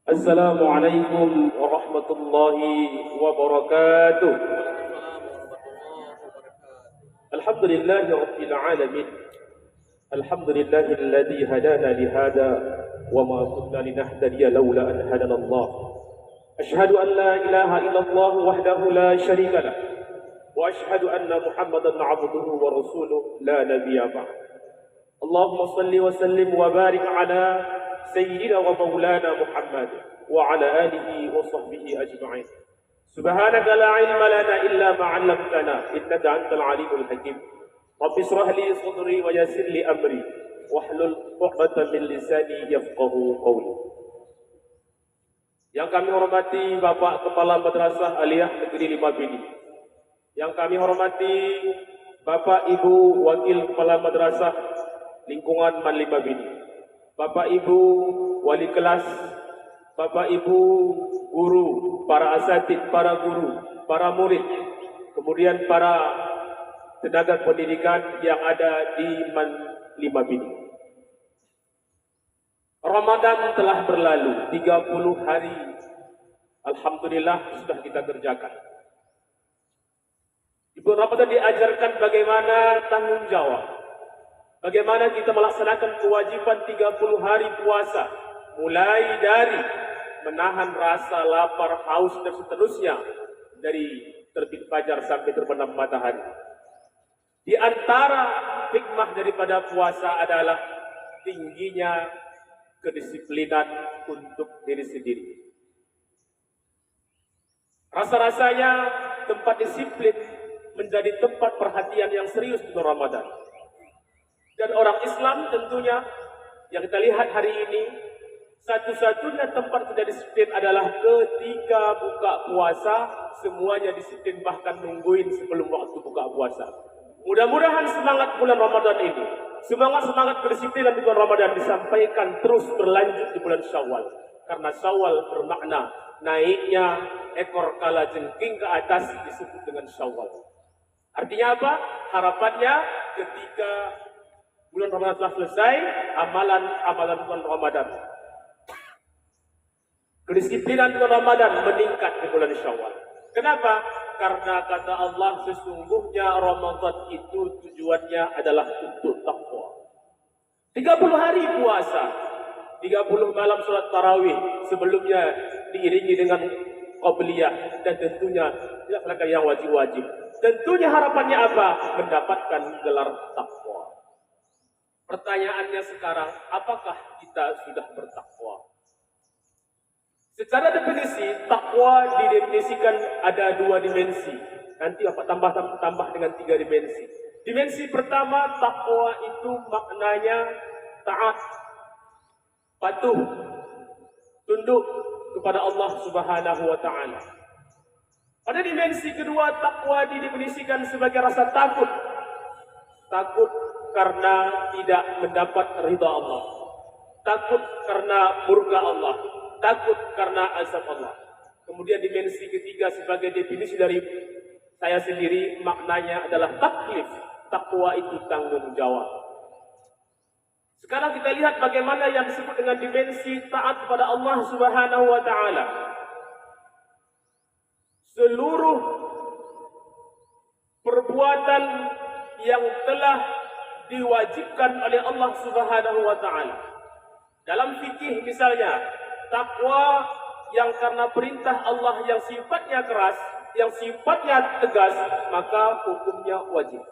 Assalamualaikum warahmatullahi wabarakatuh. Alhamdulillahi rabbil alamin. Alhamdulillahilladzi hadana lihada wa ma kunna linahtadiya laula an hadana Allah. Ashhadu an la ilaha illallah wahdahu la syarika lah wa ashhadu anna Muhammadan 'abduhu wa rasuluhu la nabiyya ba'd. Allahumma salli wa sallim wa barik ala سيدنا ومولانا محمد وعلى آله وصحبه أجمعين. سبحانك لا علم لنا إلا ما علمتنا إنك أنت العليم الحكيم. رب اشرح لي صدري ويسر لي أمري واحلل عقدة من لساني يفقهوا قولي. Yang kami hormati Bapak Kepala Madrasah Aliyah Negeri 5 Bini. Yang kami hormati Bapak Ibu Wakil Kepala Madrasah Lingkungan Man 5 Bini. Bapak Ibu wali kelas, Bapak Ibu guru, para asatid, para guru, para murid, kemudian para tenaga pendidikan yang ada di Man 5 Bini. Ramadan telah berlalu, 30 hari. Alhamdulillah sudah kita kerjakan. Di bulan Ramadan diajarkan bagaimana tanggung jawab. Bagaimana kita melaksanakan kewajiban 30 hari puasa, mulai dari menahan rasa lapar, haus dan seterusnya dari terbit fajar sampai terbenam matahari. Di antara hikmah daripada puasa adalah tingginya kedisiplinan untuk diri sendiri. Rasa-rasanya tempat disiplin menjadi tempat perhatian yang serius di Ramadan. Dan orang Islam tentunya yang kita lihat hari ini, satu-satunya tempat kita disiplin adalah ketika buka puasa, semuanya disiplin bahkan nungguin sebelum waktu buka puasa. Mudah-mudahan semangat bulan Ramadan ini, semangat kedisiplinan di bulan Ramadan disampaikan terus berlanjut di bulan Syawal. Karena Syawal bermakna naiknya ekor kalajengking ke atas disebut dengan Syawal. Artinya apa? Harapannya ketika bulan Ramadan telah selesai, amalan bulan Ramadan, kedisiplinan bulan Ramadan meningkat di bulan Syawal. Kenapa? Karena kata Allah, sesungguhnya Ramadan itu tujuannya adalah untuk takwa. 30 hari puasa, 30 malam sholat tarawih, sebelumnya diiringi dengan qabliyah, dan tentunya dilaksanakan yang wajib-wajib. Tentunya harapannya apa? Mendapatkan gelar takwa. Pertanyaannya sekarang, apakah kita sudah bertakwa? Secara definisi, takwa didefinisikan ada 2 dimensi. Nanti Bapak tambah dengan 3 dimensi. Dimensi pertama, takwa itu maknanya taat, patuh, tunduk kepada Allah Subhanahu wa Ta'ala. Pada dimensi kedua, takwa didefinisikan sebagai rasa takut. Takut karena tidak mendapat ridha Allah, takut karena murka Allah, takut karena azab Allah. Kemudian dimensi ketiga sebagai definisi dari saya sendiri, maknanya adalah taklif. Takwa itu tanggung jawab. Sekarang kita lihat bagaimana yang disebut dengan dimensi taat kepada Allah Subhanahu wa Ta'ala. Seluruh perbuatan yang telah diwajibkan oleh Allah Subhanahu wa Ta'ala. Dalam fikih misalnya, takwa yang karena perintah Allah yang sifatnya keras, yang sifatnya tegas, maka hukumnya wajib.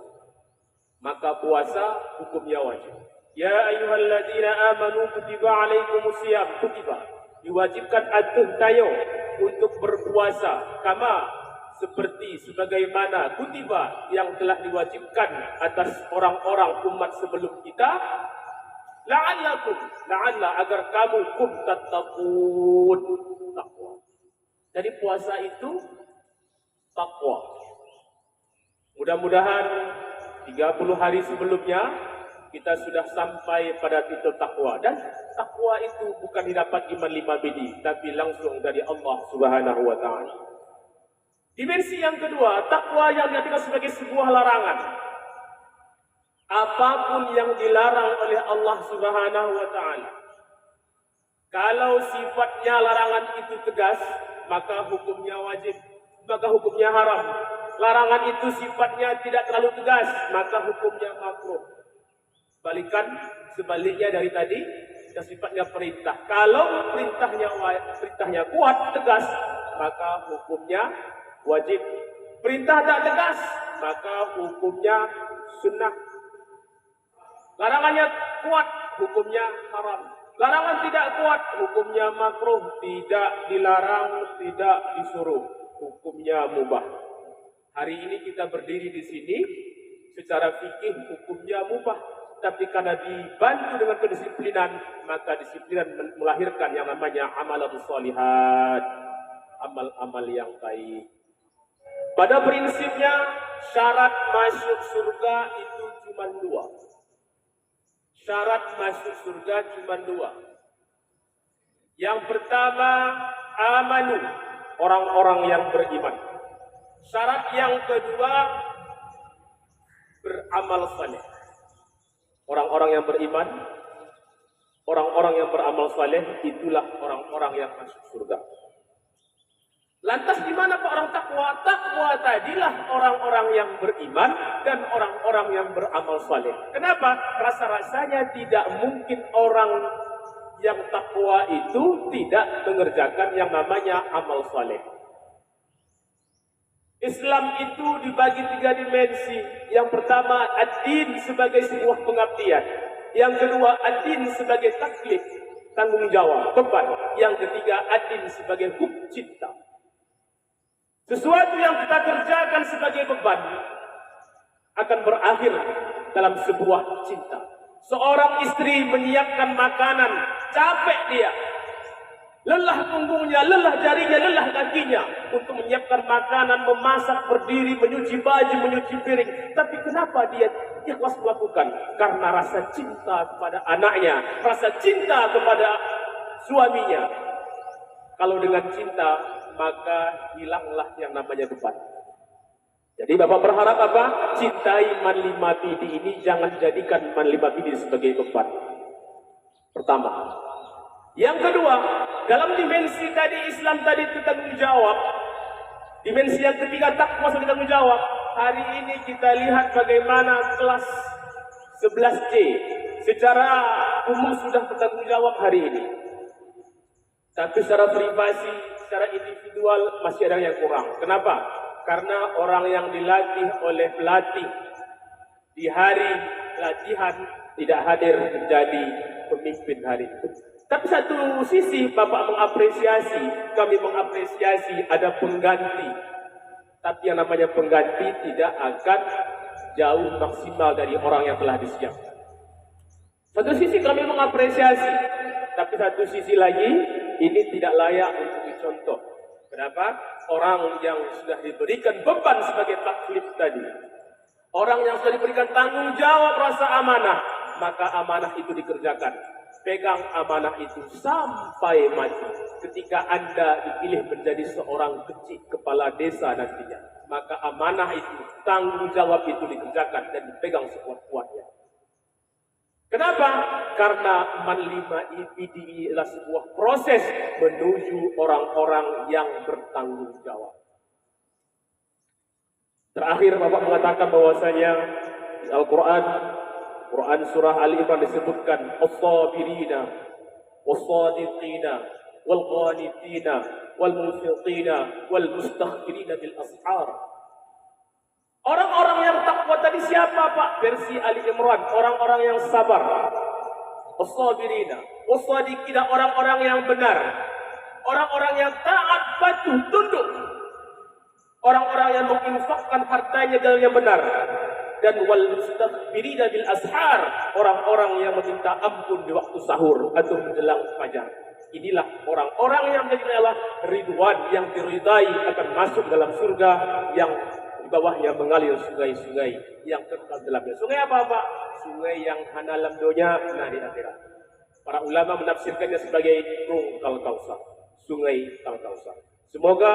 Maka puasa hukumnya wajib. Ya ayyuhalladzina amanu kutiba alaikumusiyam, kutiba, diwajibkan atuh tayo untuk berpuasa, kama seperti sebagaimana kutiba yang telah diwajibkan atas orang-orang umat sebelum kita, la'alla agar kamu tattaqun, takwa. Jadi puasa itu takwa. Mudah-mudahan 30 hari sebelumnya kita sudah sampai pada titik takwa. Dan takwa itu bukan didapat iman 5 bini, tapi langsung dari Allah Subhanahu wa Ta'ala. Dimensi yang kedua, takwa yang diartikan sebagai sebuah larangan. Apapun yang dilarang oleh Allah Subhanahu wa Ta'ala, Kalau sifatnya larangan itu tegas, maka hukumnya wajib, maka hukumnya haram. Larangan itu sifatnya tidak terlalu tegas, maka hukumnya makruh. Sebaliknya dari tadi, yang sifatnya perintah. Kalau perintahnya kuat, tegas, maka hukumnya wajib. Perintah tak tegas, maka hukumnya sunnah. Larangannya kuat, hukumnya haram. Larangan tidak kuat, hukumnya makruh. Tidak dilarang, tidak disuruh, hukumnya mubah. Hari ini kita berdiri di sini, secara fikih hukumnya mubah. Tapi karena dibantu dengan kedisiplinan, maka disiplinan melahirkan yang namanya amalan sholihat, amal-amal yang baik. Pada prinsipnya, syarat masuk surga itu cuma dua. Syarat masuk surga cuma dua. Yang pertama, amanu, orang-orang yang beriman. Syarat yang kedua, beramal saleh. Orang-orang yang beriman, orang-orang yang beramal saleh, itulah orang-orang yang masuk surga. Lantas di mana Pak orang takwa? Takwa tadilah orang-orang yang beriman dan orang-orang yang beramal saleh. Kenapa? Rasa-rasanya tidak mungkin orang yang takwa itu tidak mengerjakan yang namanya amal saleh. Islam itu dibagi 3 dimensi. Yang pertama, ad-din sebagai sebuah pengabdian. Yang kedua, ad-din sebagai taklif, tanggung jawab, beban. Yang ketiga, ad-din sebagai hukum cinta. Sesuatu yang kita kerjakan sebagai beban akan berakhir dalam sebuah cinta. Seorang istri menyiapkan makanan, capek dia. Lelah punggungnya, lelah jarinya, lelah kakinya untuk menyiapkan makanan, memasak, berdiri, menyuci baju, menyuci piring. Tapi kenapa dia ikhlas melakukan? Karena rasa cinta kepada anaknya, rasa cinta kepada suaminya. Kalau dengan cinta, maka hilanglah yang namanya beban. Jadi Bapak berharap apa? Cintai man lima bidi ini, jangan jadikan man lima bidi sebagai beban. Pertama. Yang kedua, dalam dimensi tadi Islam tadi itu tanggung jawab. Dimensi yang ketiga takwa sebagai tanggung jawab. Hari ini kita lihat bagaimana kelas 11C secara umum sudah bertanggung jawab hari ini. Tapi secara privasi, secara individual masih ada yang kurang. Kenapa? Karena orang yang dilatih oleh pelatih di hari latihan tidak hadir menjadi pemimpin hari itu. Tapi satu sisi Bapak mengapresiasi, kami mengapresiasi ada pengganti. Tapi yang namanya pengganti tidak akan jauh maksimal dari orang yang telah disiapkan. Satu sisi kami mengapresiasi, tapi satu sisi lagi ini tidak layak untuk dicontoh. Kenapa? Orang yang sudah diberikan beban sebagai taklif tadi, orang yang sudah diberikan tanggung jawab rasa amanah, maka amanah itu dikerjakan. Pegang amanah itu sampai mati. Ketika Anda dipilih menjadi seorang kepala desa nantinya, maka amanah itu, tanggung jawab itu dikerjakan dan dipegang sekuat-kuatnya. Kenapa? Karena man lima IPDI adalah sebuah proses menuju orang-orang yang bertanggung jawab. Terakhir Bapak mengatakan bahwasanya di Al-Quran surah Ali Imran disebutkan as-sabirina was-sadiqina wal-qanitina wal-munfiqina wal-mustaghfirina bil ashar. Orang-orang yang takwa tadi siapa Pak? Versi Ali Imran, orang-orang yang sabar. As-sabirina was-sadiqina, orang-orang yang benar. Orang-orang yang taat, patuh, tunduk. Orang-orang yang menginfakkan hartanya dalam yang benar. Dan wal mustaghfirina bil ashar, orang-orang yang meminta ampun di waktu sahur atau menjelang fajar. Inilah orang-orang yang menjadi ridwan, yang diridai akan masuk dalam surga yang di bawahnya mengalir sungai-sungai yang kekal dalamnya. Sungai apa Pak? Sungai yang hanalam dunia, nah di akhirat. Para ulama menafsirkannya sebagai Rungkal Kausar, sungai Kausar. Semoga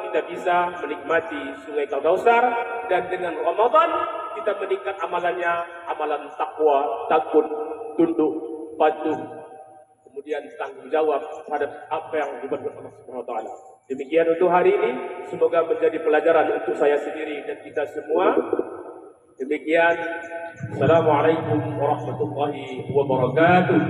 kita bisa menikmati sungai Kausar dan dengan Ramadan kita meningkat amalannya, amalan takwa, takut, tunduk, patuh, kemudian tanggung jawab terhadap apa yang dibuat Allah Subhanahu wa taala. Demikian untuk hari ini, semoga menjadi pelajaran untuk saya sendiri dan kita semua. Demikian, Assalamualaikum warahmatullahi wabarakatuh.